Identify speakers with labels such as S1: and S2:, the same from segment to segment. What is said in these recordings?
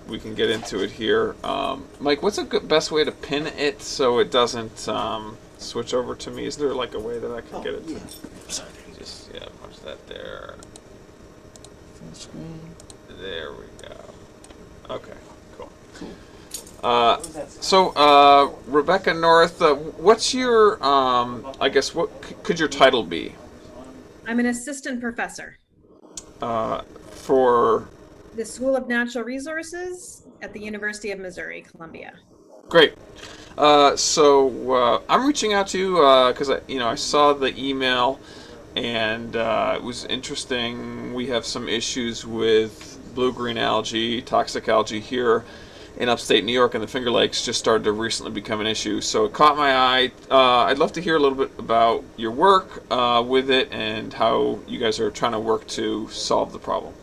S1: we can get into it here. Mike, what's a good best way to pin it so it doesn't switch over to me? Is there like a way that I can get it to? Sorry. Just punch that there.
S2: Full screen.
S1: There we go. Okay, cool.
S2: Cool.
S1: Rebecca North, what's your I guess what could your title be?
S3: I'm an assistant professor.
S1: For
S3: The School of Natural Resources at the University of Missouri, Columbia.
S1: Great. I'm reaching out to you because I saw the email and it was interesting. We have some issues with blue-green algae, toxic algae here in upstate New York, and the Finger Lakes just started to recently become an issue. So it caught my eye. I'd love to hear a little bit about your work with it and how you guys are trying to work to solve the problem.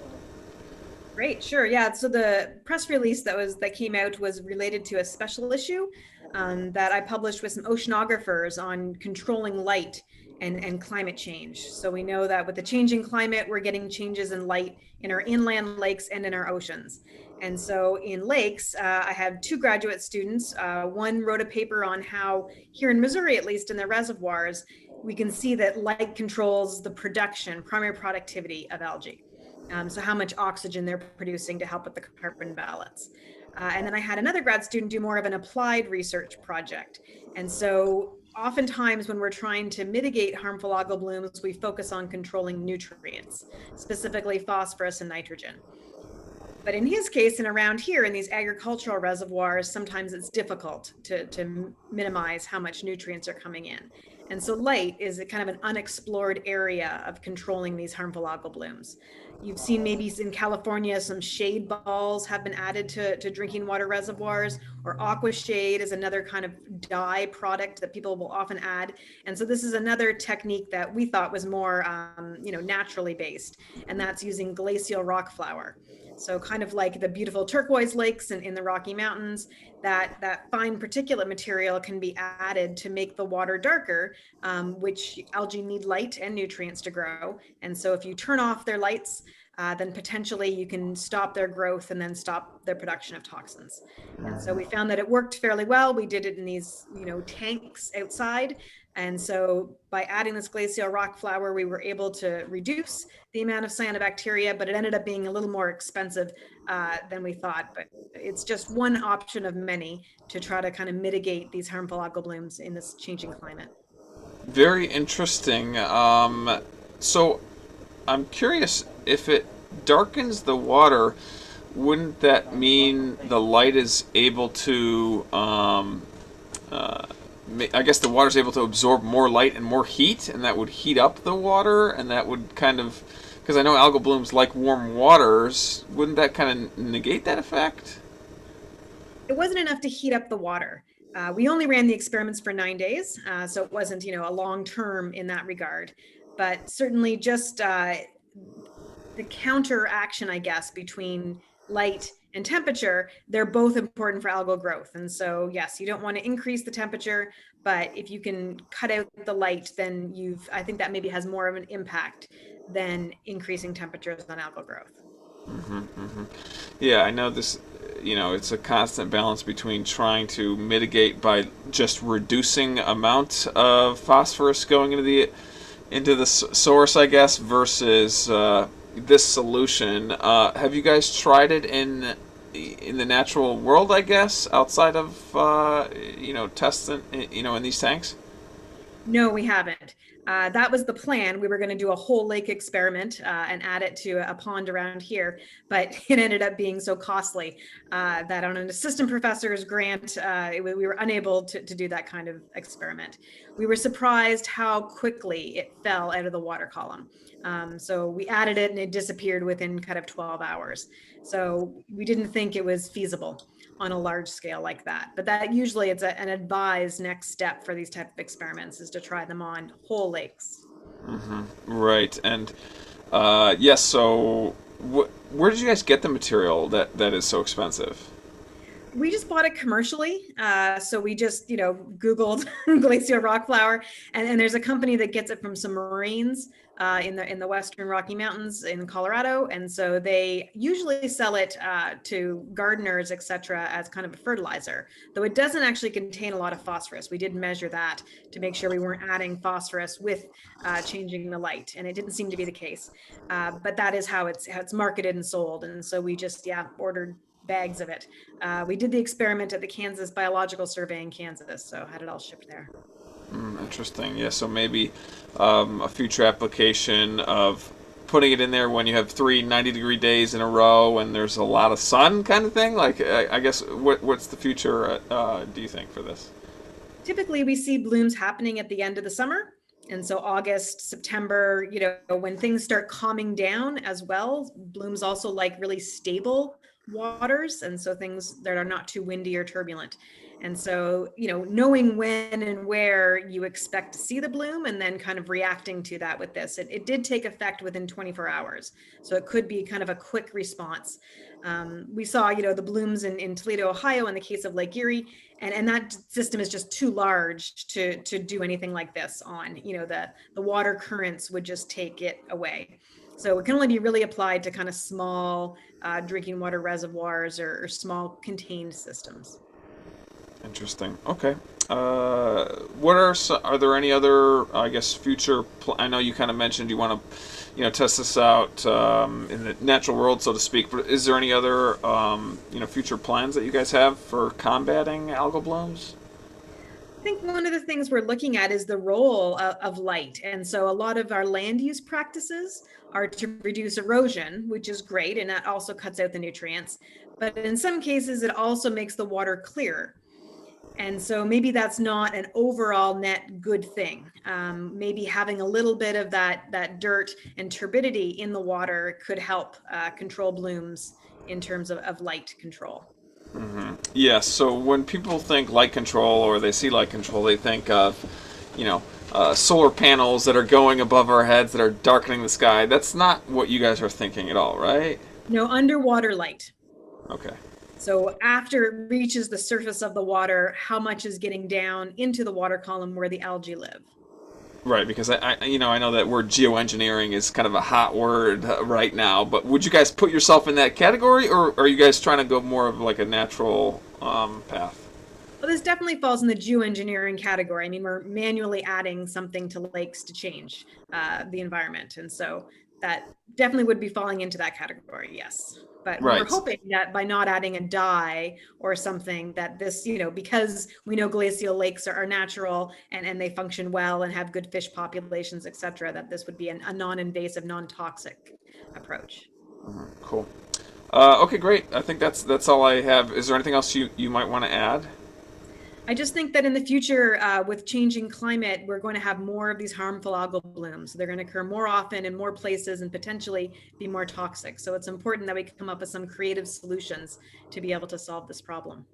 S3: Great, sure. Yeah. So the press release that came out was related to a special issue that I published with some oceanographers on controlling light and climate change. So we know that with the changing climate, we're getting changes in light in our inland lakes and in our oceans. And so in lakes, I have two graduate students. One wrote a paper on how here in Missouri, at least in the reservoirs, we can see that light controls the production, primary productivity of algae. So how much oxygen they're producing to help with the carbon balance. And then I had another grad student do more of an applied research project. And so oftentimes when we're trying to mitigate harmful algal blooms, we focus on controlling nutrients, specifically phosphorus and nitrogen. But in his case, and around here in these agricultural reservoirs, sometimes it's difficult to minimize how much nutrients are coming in. And so light is a kind of an unexplored area of controlling these harmful algal blooms. You've seen maybe in California, some shade balls have been added to drinking water reservoirs, or aqua shade is another kind of dye product that people will often add. And so this is another technique that we thought was more naturally based, and that's using glacial rock flour. So kind of like the beautiful turquoise lakes in the Rocky Mountains, that fine particulate material can be added to make the water darker, which algae need light and nutrients to grow. And so if you turn off their lights, then potentially you can stop their growth and then stop their production of toxins. And so we found that it worked fairly well. We did it in these, tanks outside. And so by adding this glacial rock flour, we were able to reduce the amount of cyanobacteria, but it ended up being a little more expensive than we thought. But it's just one option of many to try to kind of mitigate these harmful algal blooms in this changing climate.
S1: Very interesting. So I'm curious, if it darkens the water, wouldn't that mean the light is able to I guess the water's able to absorb more light and more heat, and that would heat up the water, and that would kind of, because I know algal blooms like warm waters, wouldn't that kind of negate that effect?
S3: It wasn't enough to heat up the water. We only ran the experiments for 9 days, so it wasn't, a long term in that regard. But certainly just the counter action, I guess, between light and temperature, they're both important for algal growth. And so, yes, you don't want to increase the temperature, but if you can cut out the light, then I think that maybe has more of an impact than increasing temperatures on algal growth.
S1: Mm-hmm, mm-hmm. Yeah, I know this, it's a constant balance between trying to mitigate by just reducing amount of phosphorus going into the source, I guess, versus this solution. Have you guys tried it in the natural world, I guess, outside of tests in these tanks?
S3: No, we haven't. That was the plan. We were going to do a whole lake experiment and add it to a pond around here, but it ended up being so costly that on an assistant professor's grant, we were unable to do that kind of experiment. We were surprised how quickly it fell out of the water column. So we added it and it disappeared within kind of 12 hours. So we didn't think it was feasible on a large scale like that. But that usually it's an advised next step for these type of experiments, is to try them on whole lakes.
S1: Mm-hmm. Right. And yes, so where did you guys get the material that is so expensive?
S3: We just bought it commercially. So we just, Googled glacial rock flour, and there's a company that gets it from some Marines in the Western Rocky Mountains in Colorado, and so they usually sell it to gardeners, etc., as kind of a fertilizer. Though it doesn't actually contain a lot of phosphorus. We did measure that to make sure we weren't adding phosphorus with changing the light, and it didn't seem to be the case. But that is how it's marketed and sold, and so we just ordered bags of it. We did the experiment at the Kansas Biological Survey in Kansas, so had it all shipped there.
S1: Interesting. Yeah, so maybe a future application of putting it in there when you have 3 90-degree days in a row and there's a lot of sun kind of thing. Like, I guess, what's the future, do you think, for this?
S3: Typically, we see blooms happening at the end of the summer. And so August, September, when things start calming down as well, blooms also like really stable waters. And so things that are not too windy or turbulent. And so, knowing when and where you expect to see the bloom and then kind of reacting to that with this. It did take effect within 24 hours. So it could be kind of a quick response. We saw, the blooms in Toledo, Ohio, in the case of Lake Erie, and that system is just too large to do anything like this on. The water currents would just take it away. So it can only be really applied to kind of small drinking water reservoirs or small contained systems.
S1: Interesting. Okay. Are there any other, I guess, future? I know you kind of mentioned you want to, test this out in the natural world, so to speak. But is there any other, future plans that you guys have for combating algal blooms?
S3: I think one of the things we're looking at is the role of light. And so a lot of our land use practices are to reduce erosion, which is great. And that also cuts out the nutrients. But in some cases, it also makes the water clearer. And so maybe that's not an overall net good thing. Maybe having a little bit of that dirt and turbidity in the water could help control blooms in terms of light control.
S1: Yes. So when people think light control or they see light control, they think of, solar panels that are going above our heads that are darkening the sky. That's not what you guys are thinking at all, right?
S3: No, underwater light.
S1: Okay.
S3: So after it reaches the surface of the water, how much is getting down into the water column where the algae live?
S1: Right, because I know that word geoengineering is kind of a hot word right now. But would you guys put yourself in that category, or are you guys trying to go more of like a natural path?
S3: Well, this definitely falls in the geoengineering category. I mean, we're manually adding something to lakes to change the environment, and so that definitely would be falling into that category. Yes. But we're
S1: Right.
S3: hoping that by not adding a dye or something that this, because we know glacial lakes are natural and they function well and have good fish populations, et cetera, that this would be a non-invasive, non-toxic approach.
S1: Cool. Okay, great. I think that's all I have. Is there anything else you might want to add?
S3: I just think that in the future, with changing climate, we're going to have more of these harmful algal blooms. They're going to occur more often in more places and potentially be more toxic. So it's important that we come up with some creative solutions to be able to solve this problem.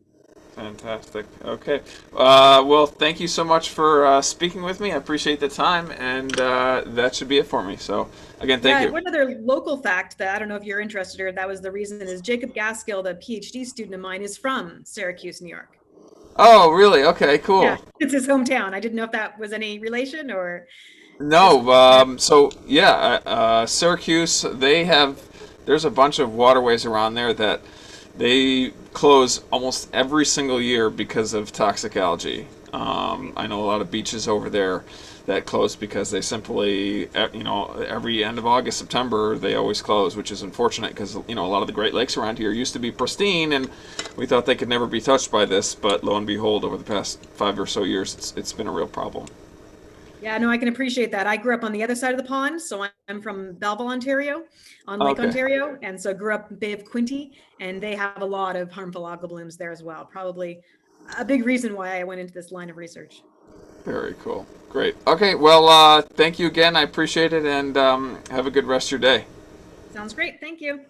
S1: Fantastic. Okay. Well, thank you so much for speaking with me. I appreciate the time, and that should be it for me. So, again, thank
S3: Yeah,
S1: you.
S3: one other local fact that I don't know if you're interested or that was the reason is Jacob Gaskill, the PhD student of mine, is from Syracuse, New York.
S1: Oh, really? Okay, cool.
S3: Yeah, it's his hometown. I didn't know if that was any relation or just,
S1: No, so yeah, Syracuse, there's a bunch of waterways around there that they close almost every single year because of toxic algae. I know a lot of beaches over there that close because they simply, every end of August, September, they always close, which is unfortunate because, a lot of the Great Lakes around here used to be pristine and we thought they could never be touched by this, but lo and behold, over the past 5 or so years, it's been a real problem.
S3: yeah, no, I can appreciate that. I grew up on the other side of the pond, so I'm from Belleville, Ontario, on Lake
S1: Okay.
S3: Ontario, and so grew up in Bay of Quinte, and they have a lot of harmful algal blooms there as well. Probably a big reason why I went into this line of research.
S1: Very cool. Great. Okay, well, thank you again. I appreciate it, and have a good rest of your day.
S3: Sounds great. Thank you.